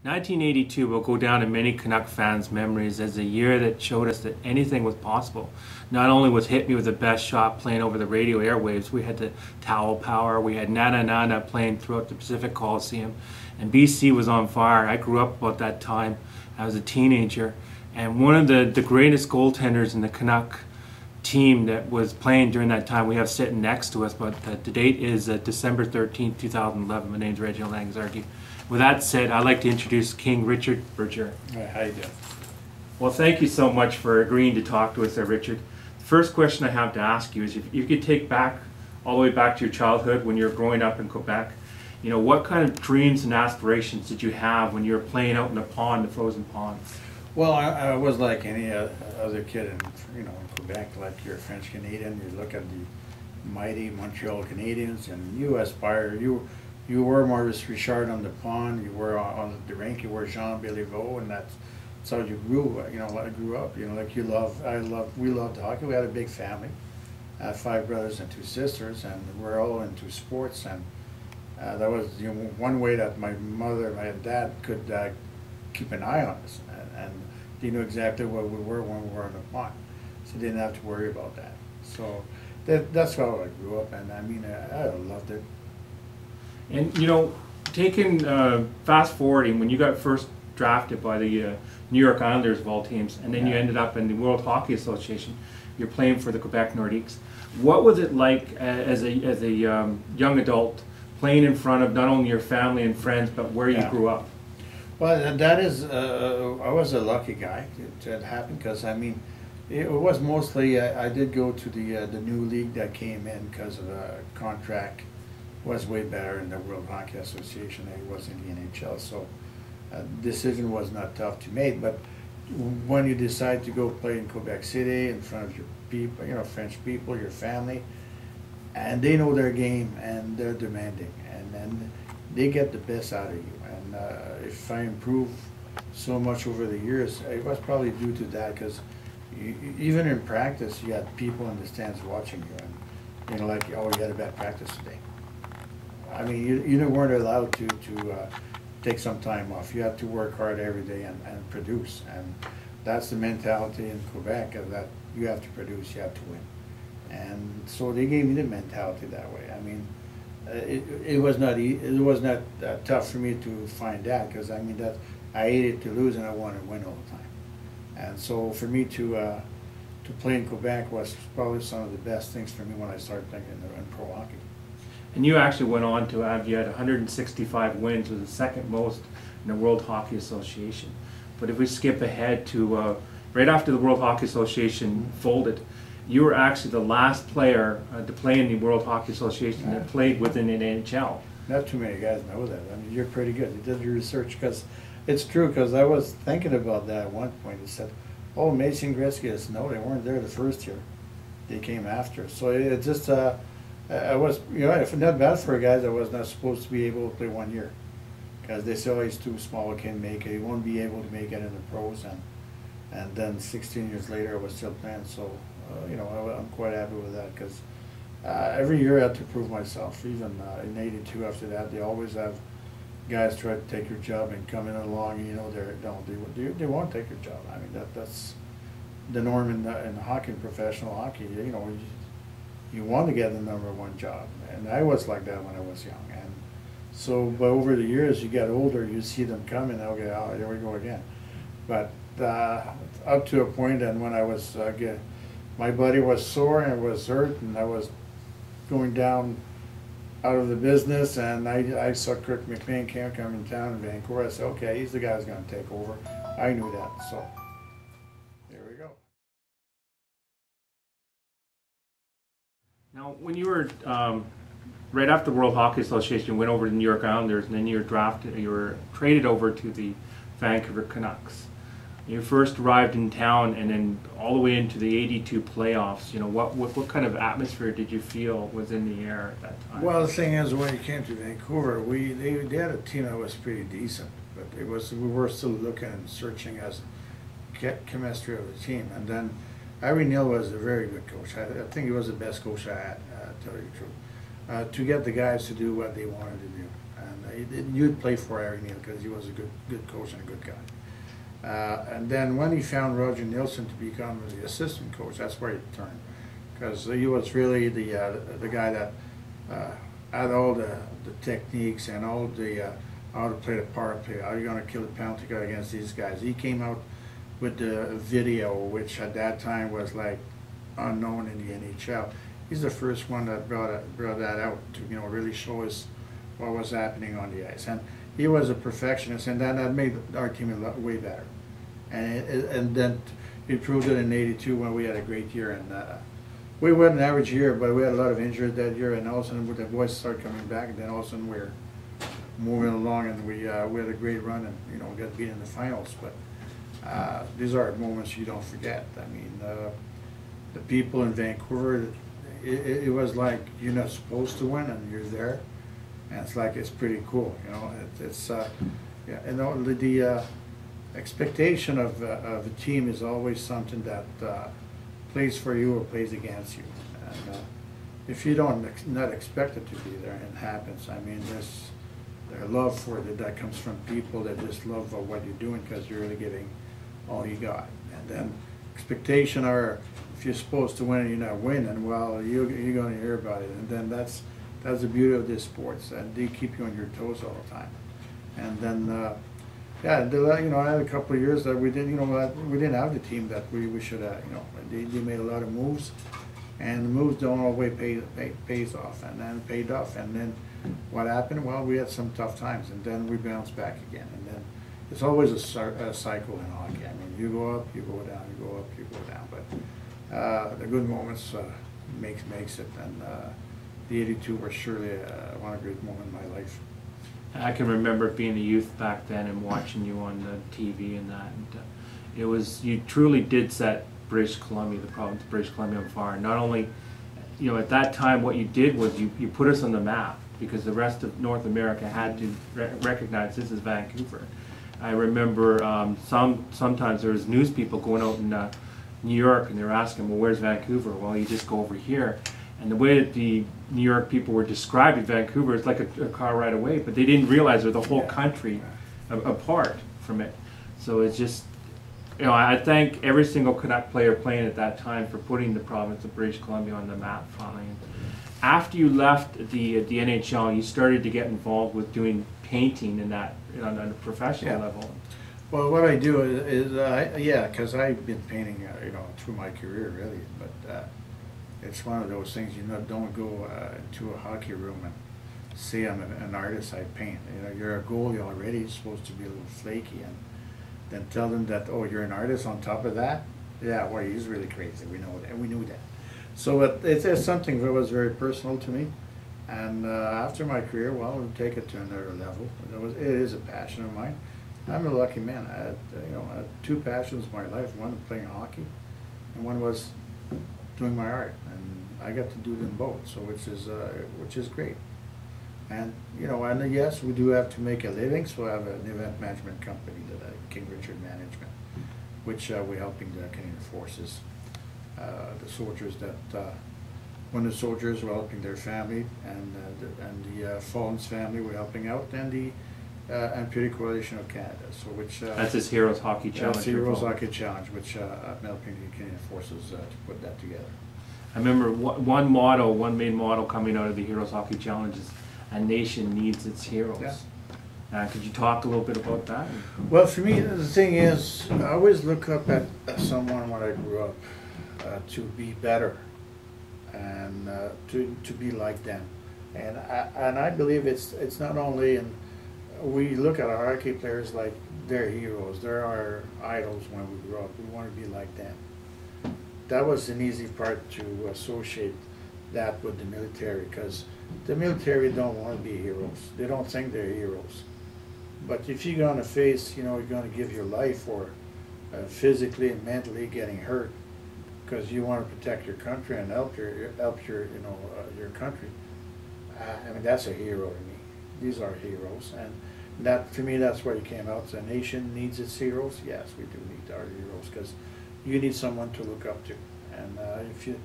1982 will go down in many Canuck fans' memories as a year that showed us that anything was possible. Not only was Hit Me with the best shot playing over the radio airwaves, we had the Towel Power, we had Nana Nana playing throughout the Pacific Coliseum, and BC was on fire. I grew up about that time. I was a teenager, and one of the greatest goaltenders in the Canuck team that was playing during that time we have sitting next to us, but the date is December 13th, 2011. My name's Reginald Angus Argue. With that said, I'd like to introduce King Richard Brodeur. Hi, how you doing? Well, thank you so much for agreeing to talk to us there, Richard. The first question I have to ask you is if you could take back all the way back to your childhood when you were growing up in Quebec, you know, what kind of dreams and aspirations did you have when you were playing out in the pond, the frozen pond? Well, I was like any other kid in Quebec, like you're a French Canadian. You look at the mighty Montreal Canadiens, and you aspire. You were Maurice Richard on the pond. You were on the rink. You were Jean Béliveau, and that's how you grew. You know, I grew up. You know, like we loved hockey. We had a big family. I had 5 brothers and 2 sisters, and we're all into sports. And that was one way that my mother, my dad could keep an eye on us, and they knew exactly where we were when we were on the pond, so they didn't have to worry about that. So that's how I grew up, and I mean, I loved it. And you know, fast forwarding when you got first drafted by the New York Islanders of all teams, and then you ended up in the World Hockey Association. You're playing for the Quebec Nordiques. What was it like as a young adult playing in front of not only your family and friends, but where you grew up? Well, that is, I was a lucky guy that happened, because I mean, it was mostly, I did go to the new league that came in because of a contract was way better in the World Hockey Association than it was in the NHL, so decision was not tough to make. But when you decide to go play in Quebec City in front of your people, you know, French people, your family, and they know their game and they're demanding, and then they get the best out of you. And if I improve so much over the years, it was probably due to that, because even in practice, you had people in the stands watching you, and you know, like, oh, you had a bad practice today. I mean, you weren't allowed to take some time off. You had to work hard every day and produce, and that's the mentality in Quebec, that you have to produce, you have to win. And so they gave me the mentality that way. I mean, it was not tough for me to find that, because I mean, that I hated to lose and I wanted to win all the time. And so for me to play in Quebec was probably some of the best things for me when I started playing in pro hockey. And you actually went on to have, you had 165 wins, was the second most in the World Hockey Association. But if we skip ahead to right after the World Hockey Association folded, you were actually the last player to play in the World Hockey Association that played within the NHL. Not too many guys know that. I mean, you're pretty good. You did your research, because it's true, because I was thinking about that at one point. They said, oh, Macy and Gretzky. I said, no, they weren't there the first year. They came after. So it just, I was, you know, if not bad for a guy that was not supposed to be able to play 1 year, because they said, oh, he's too small, he can't make it, he won't be able to make it in the pros, and then 16 years later I was still playing. So you know, I'm quite happy with that, because every year I had to prove myself. Even in '82, after that, they always have guys try to take your job and come in along, and you know, they won't take your job. I mean, that's the norm in hockey, professional hockey. You know, you want to get the #1 job, and I was like that when I was young. And so, but over the years, you get older, you see them coming. Okay, oh, here we go again. But up to a point, and when I was my body was sore and was hurt, and I was going down out of the business, and I saw Kirk McLean come in town in Vancouver. I said, okay, he's the guy who's going to take over. I knew that, so there we go. Now, when you were right after the World Hockey Association, you went over to the New York Islanders, and then you were traded over to the Vancouver Canucks. You first arrived in town, and then all the way into the '82 playoffs. You know, what kind of atmosphere did you feel was in the air at that time? Well, the thing is, when you came to Vancouver, they had a team that was pretty decent, but we were still looking and searching as chemistry of the team. And then Harry Neal was a very good coach. I think he was the best coach I had, to tell you the truth. To get the guys to do what they wanted to do. and you'd play for Harry Neal because he was a good coach and a good guy. And then when he found Roger Nilsson to become the assistant coach, that's where he turned, because he was really the guy that had all the techniques and all the how to play the power play, how you're going to kill the penalty guy against these guys. He came out with the video, which at that time was like unknown in the NHL. He's the first one that brought that out to really show us what was happening on the ice, and he was a perfectionist, and that made our team a lot way better. And then he proved it in '82 when we had a great year, and we were an average year, but we had a lot of injuries that year, and all of a sudden the boys started coming back, and then all of a sudden we're moving along, and we had a great run, and got beat in the finals. But these are moments you don't forget. I mean, the people in Vancouver, it was like you're not supposed to win, and you're there, and it's like it's pretty cool. It's yeah, and the expectation of a team is always something that plays for you or plays against you. And if you don't not expect it to be there, and it happens. I mean, their love for it that comes from people that just love what you're doing because you're really giving all you got. And then expectation are, if you're supposed to win and you're not winning, well, you're going to hear about it. And then that's the beauty of this sports, and they keep you on your toes all the time. And then yeah, I had a couple of years that we didn't, we didn't have the team that we should have. They made a lot of moves, and the moves don't always pays off, and then paid off. And then what happened? Well, we had some tough times, and then we bounced back again. And then it's always a cycle in hockey. I mean, you go up, you go down, you go up, you go down. But the good moments makes it, and the '82 was surely one of the great moments in my life. I can remember being a youth back then and watching you on the TV and that. And it was, you truly did set British Columbia, the province of British Columbia, on fire. Not only, at that time what you did was you put us on the map, because the rest of North America had to recognize this is Vancouver. I remember sometimes there was news people going out in New York, and they were asking, well, where's Vancouver? Well, you just go over here. And the way that the New York people were describing Vancouver, it's like a car ride away, but they didn't realize they're the whole country apart from it. So it's just, I thank every single Canuck player playing at that time for putting the province of British Columbia on the map finally. And after you left the NHL, you started to get involved with doing painting and that on a professional level. Well, what I do is because I've been painting, through my career really, but it's one of those things, don't go into a hockey room and say I'm an artist, I paint. You're a goalie already, you're supposed to be a little flaky, and then tell them that, oh, you're an artist on top of that? Yeah, well, he's really crazy, we know that, and we knew that. So it's something that was very personal to me, and after my career, well, we'll take it to another level. It is a passion of mine. I'm a lucky man. I had two passions in my life, one playing hockey, and one was doing my art, and I got to do them both, so which is great. And and yes, we do have to make a living, so I have an event management company, King Richard Management, which we're helping the Canadian Forces, the soldiers when the soldiers were helping their family, and the Fallen's family we're helping out, and the Amputee Coalition of Canada. So that's this Heroes Hockey Challenge. That's the Heroes Hockey Challenge, which I'm helping the Canadian Forces to put that together. I remember one main motto coming out of the Heroes Hockey Challenge is, "A nation needs its heroes." Yeah. Could you talk a little bit about that? Well, for me, the thing is, I always look up at someone when I grew up to be better and to be like them, and I believe it's not only in. We look at our hockey players like they're heroes. They're our idols when we grow up. We want to be like them. That was an easy part to associate that with the military, because the military don't want to be heroes. They don't think they're heroes. But if you're going to face, you're going to give your life, or physically and mentally getting hurt because you want to protect your country and help your your country, I mean, that's a hero to me. These are heroes, and that, to me, that's where it came out. The nation needs its heroes. Yes, we do need our heroes, because you need someone to look up to, and if you,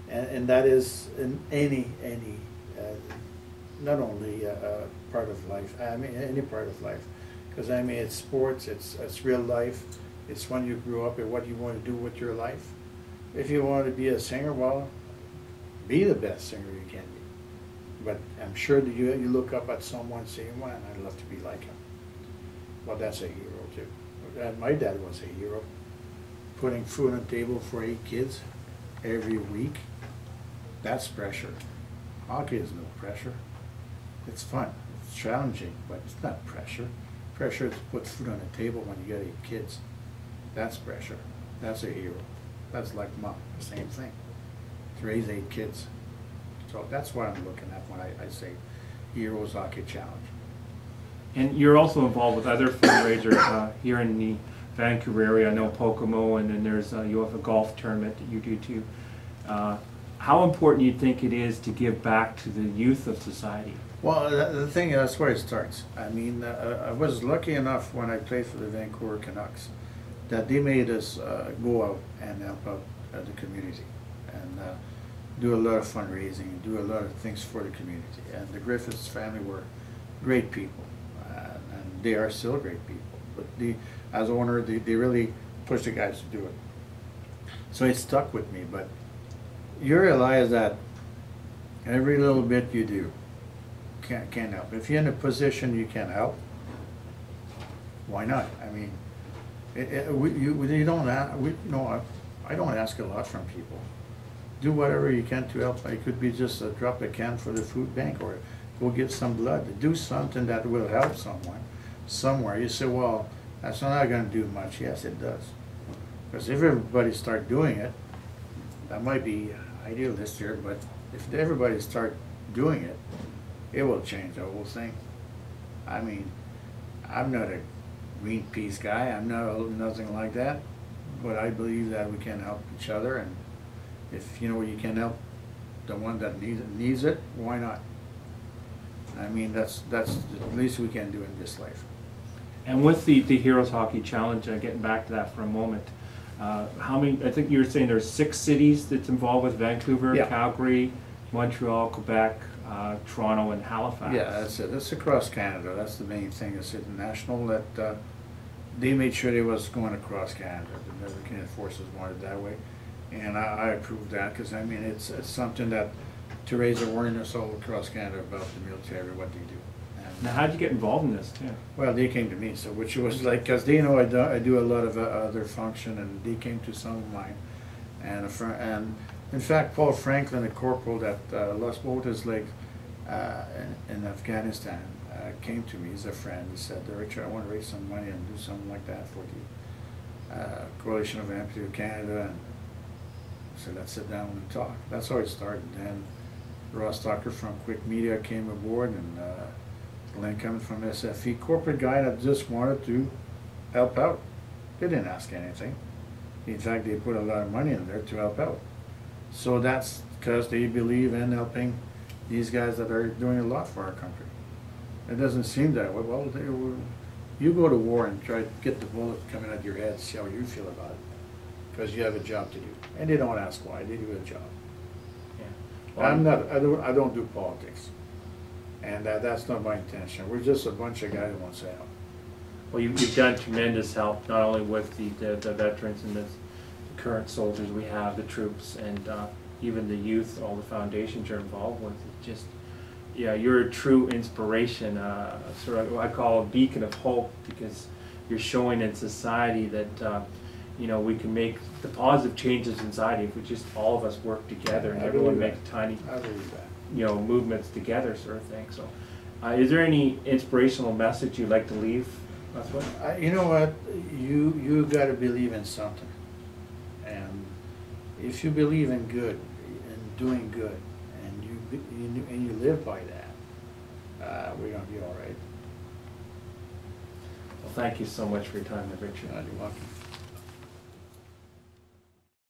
and that is in any not only part of life, I mean any part of life, because I mean it's sports, it's real life, it's when you grew up and what you want to do with your life. If you want to be a singer, well, be the best singer you can be. But I'm sure that you look up at someone saying, "Man, I'd love to be like him." Well, that's a hero too. And my dad was a hero, putting food on the table for 8 kids every week. That's pressure. Hockey is no pressure. It's fun. It's challenging, but it's not pressure. Pressure is to put food on the table when you got 8 kids. That's pressure. That's a hero. That's like mom, the same thing. To raise 8 kids. So that's what I'm looking at when I say Heroes Hockey Challenge. And you're also involved with other fundraisers here in the Vancouver area. I know Pocomo, and then there's you have a golf tournament that you do too. How important do you think it is to give back to the youth of society? Well, the thing is, that's where it starts. I mean, I was lucky enough when I played for the Vancouver Canucks that they made us go out and help out the community and do a lot of fundraising, do a lot of things for the community. And the Griffiths family were great people, and they are still great people. But as owner, they really pushed the guys to do it. So it stuck with me. But you realize that every little bit you do can't help. If you're in a position you can help, why not? I mean, you don't. I don't ask a lot from people. Do whatever you can to help. It could be just drop a can for the food bank, or go get some blood. Do something that will help someone somewhere. You say, well, that's not going to do much. Yes, it does. Because if everybody start doing it, that might be idealist here, but if everybody start doing it, it will change the whole thing. I mean, I'm not a Greenpeace guy. I'm not nothing like that, but I believe that we can help each other, and if you can help the one that needs it, why not? I mean, that's the least we can do in this life. And with the Heroes Hockey Challenge, getting back to that for a moment, how many? I think you were saying there's 6 cities that's involved with Vancouver, yeah. Calgary, Montreal, Quebec, Toronto, and Halifax. Yeah, that's it. That's across Canada. That's the main thing. It's international. That they made sure they was going across Canada. The Canadian Forces wanted it that way, and I approved that because I mean it's something that to raise awareness all across Canada about the military, what they do. Now, how did you get involved in this too? Well, they came to me, so which was like, because they know I do a lot of other function, and they came to some of mine, and in fact, Paul Franklin, the corporal that lost both his legs in Afghanistan, came to me. He's a friend. He said, "Richard, I want to raise some money and do something like that for the Coalition of Amputee of Canada." And so let's sit down and talk. That's how it started. Then Ross Tucker from Quick Media came aboard, and Glenn coming from SFE, corporate guy that just wanted to help out. They didn't ask anything. In fact, they put a lot of money in there to help out. So that's because they believe in helping these guys that are doing a lot for our country. It doesn't seem that way. Well, you go to war and try to get the bullet coming out of your head, see how you feel about it, because you have a job to do. And they don't ask why, they do a job. Yeah. Well, I don't do politics. And that's not my intention. We're just a bunch of guys who want to help. Well, you've done tremendous help, not only with the veterans and the current soldiers we have, the troops, and even the youth, all the foundations you're involved with. It's just, yeah, you're a true inspiration, sort of what I call a beacon of hope, because you're showing in society that we can make the positive changes in society if we just all of us work together and everyone makes tiny. I believe that. Movements together, sort of thing. So, is there any inspirational message you'd like to leave us with? You know what? You got to believe in something, and if you believe in good and doing good, and you live by that, we're gonna be all right. Well, thank you so much for your time, Richard. You're welcome.